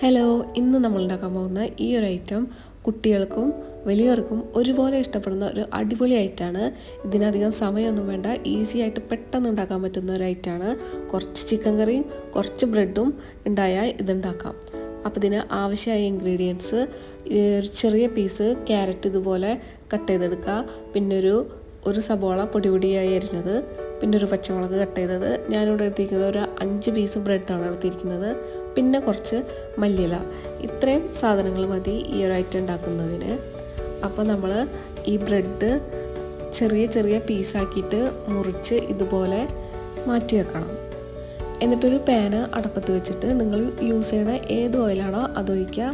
Hello, ഇന്ന് നമ്മൾ ഉണ്ടാക്കാൻ പോകുന്ന ഈ ഒരു ഐറ്റം കുട്ടികൾക്കും വലിയവർക്കും ഒരുപോലെ ഇഷ്ടപ്പെടുന്ന ഒരു അടിപൊളി ഐറ്റമാണ്. ഇതിനധികം സമയമൊന്നും വേണ്ട, ഈസി ആയിട്ട് പെട്ടെന്ന് ഉണ്ടാക്കാൻ പറ്റുന്ന ഒരു ഐറ്റമാണ്. കുറച്ച് ചിക്കൻ കറിയും കുറച്ച് ബ്രെഡും ഉണ്ടായാൽ ഇതുണ്ടാക്കാം. അപ്പോൾ ഇതിന് ആവശ്യമായ ഇൻഗ്രീഡിയൻസ്: ഒരു ചെറിയ പീസ് ക്യാരറ്റ് ഇതുപോലെ കട്ട് ചെയ്തെടുക്കുക, പിന്നെ ഒരു സബോള പൊടിയായി അരിഞ്ഞത്, പിന്നെ ഒരു പച്ചമുളക് കട്ട് ചെയ്തത്, ഞാനിവിടെ എടുത്തിരിക്കുന്നത് ഒരു 5 പീസ് ബ്രെഡാണ് എടുത്തിരിക്കുന്നത്, പിന്നെ കുറച്ച് മല്ലിയില. ഇത്രയും സാധനങ്ങൾ മതി ഈ ഒരു ഐറ്റം ഉണ്ടാക്കുന്നതിന്. അപ്പോൾ നമ്മൾ ഈ ബ്രെഡ് ചെറിയ ചെറിയ പീസാക്കിയിട്ട് മുറിച്ച് ഇതുപോലെ മാറ്റി വെക്കണം. എന്നിട്ടൊരു പാന് അടപ്പത്ത് വെച്ചിട്ട് നിങ്ങൾ യൂസ് ചെയ്യണ ഏത് ഓയിലാണോ അതൊഴിക്കുക.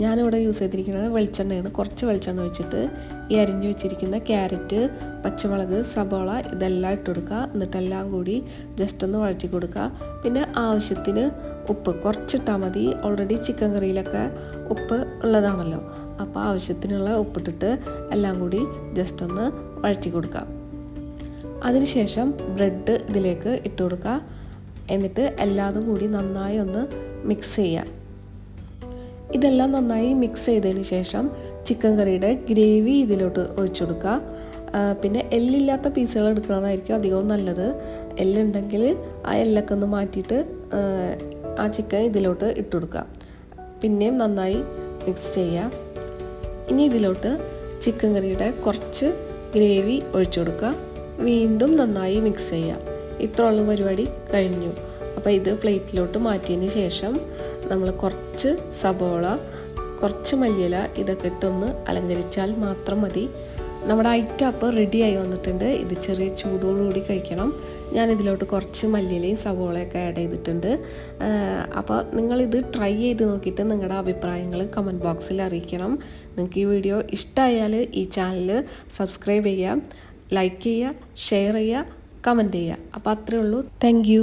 ഞാനിവിടെ യൂസ് ചെയ്തിരിക്കുന്നത് വെളിച്ചെണ്ണയാണ്. കുറച്ച് വെളിച്ചെണ്ണ ഒഴിച്ചിട്ട് ഈ അരിഞ്ഞു വെച്ചിരിക്കുന്ന ക്യാരറ്റ്, പച്ചമുളക്, സബോള ഇതെല്ലാം ഇട്ട് കൊടുക്കുക. എന്നിട്ടെല്ലാം കൂടി ജസ്റ്റ് ഒന്ന് വഴറ്റി കൊടുക്കുക. പിന്നെ ആവശ്യത്തിന് ഉപ്പ് കുറച്ചിട്ടാൽ മതി. ഓൾറെഡി ചിക്കൻ കറിയിലൊക്കെ ഉപ്പ് ഉള്ളതാണല്ലോ, അപ്പോൾ ആവശ്യത്തിനുള്ള ഉപ്പിട്ടിട്ട് എല്ലാം കൂടി ജസ്റ്റ് ഒന്ന് വഴറ്റി കൊടുക്കുക. അതിനുശേഷം ബ്രെഡ് ഇതിലേക്ക് ഇട്ട് കൊടുക്കുക. എന്നിട്ട് എല്ലാതും കൂടി നന്നായി ഒന്ന് മിക്സ് ചെയ്യുക. ഇതെല്ലാം നന്നായി മിക്സ് ചെയ്തതിന് ശേഷം ചിക്കൻ കറിയുടെ ഗ്രേവി ഇതിലോട്ട് ഒഴിച്ചു കൊടുക്കുക. പിന്നെ എല്ലില്ലാത്ത പീസുകൾ എടുക്കുന്നതായിരിക്കും അധികവും നല്ലത്. എല്ലുണ്ടെങ്കിൽ ആ എല്ലൊക്കെ ഒന്ന് മാറ്റിയിട്ട് ആ ചിക്കൻ ഇതിലോട്ട് ഇട്ട് കൊടുക്കുക. പിന്നെയും നന്നായി മിക്സ് ചെയ്യുക. ഇനി ഇതിലോട്ട് ചിക്കൻ കറിയുടെ കുറച്ച് ഗ്രേവി ഒഴിച്ചു കൊടുക്കുക. വീണ്ടും നന്നായി മിക്സ് ചെയ്യുക. ഇത്രയുള്ള പരിപാടി കഴിഞ്ഞു. അപ്പോൾ ഇത് പ്ലേറ്റിലോട്ട് മാറ്റിയതിന് ശേഷം നമ്മൾ കുറച്ച് സബോള, കുറച്ച് മല്ലിയില ഇതൊക്കെ ഇട്ടൊന്ന് അലങ്കരിച്ചാൽ മാത്രം മതി. നമ്മുടെ ഐറ്റം അപ്പോൾ റെഡിയായി വന്നിട്ടുണ്ട്. ഇത് ചെറിയ ചൂടോടുകൂടി കഴിക്കണം. ഞാനിതിലോട്ട് കുറച്ച് മല്ലിയിലയും സബോളയൊക്കെ ആഡ് ചെയ്തിട്ടുണ്ട്. അപ്പോൾ നിങ്ങളിത് ട്രൈ ചെയ്ത് നോക്കിയിട്ട് നിങ്ങളുടെ അഭിപ്രായങ്ങൾ കമൻറ്റ് ബോക്സിൽ അറിയിക്കണം. നിങ്ങൾക്ക് ഈ വീഡിയോ ഇഷ്ടമായാൽ ഈ ചാനൽ സബ്സ്ക്രൈബ് ചെയ്യുക, ലൈക്ക് ചെയ്യുക, ഷെയർ ചെയ്യുക, കമൻറ്റ് ചെയ്യുക. അപ്പോൾ അത്രയേ ഉള്ളൂ. Thank you.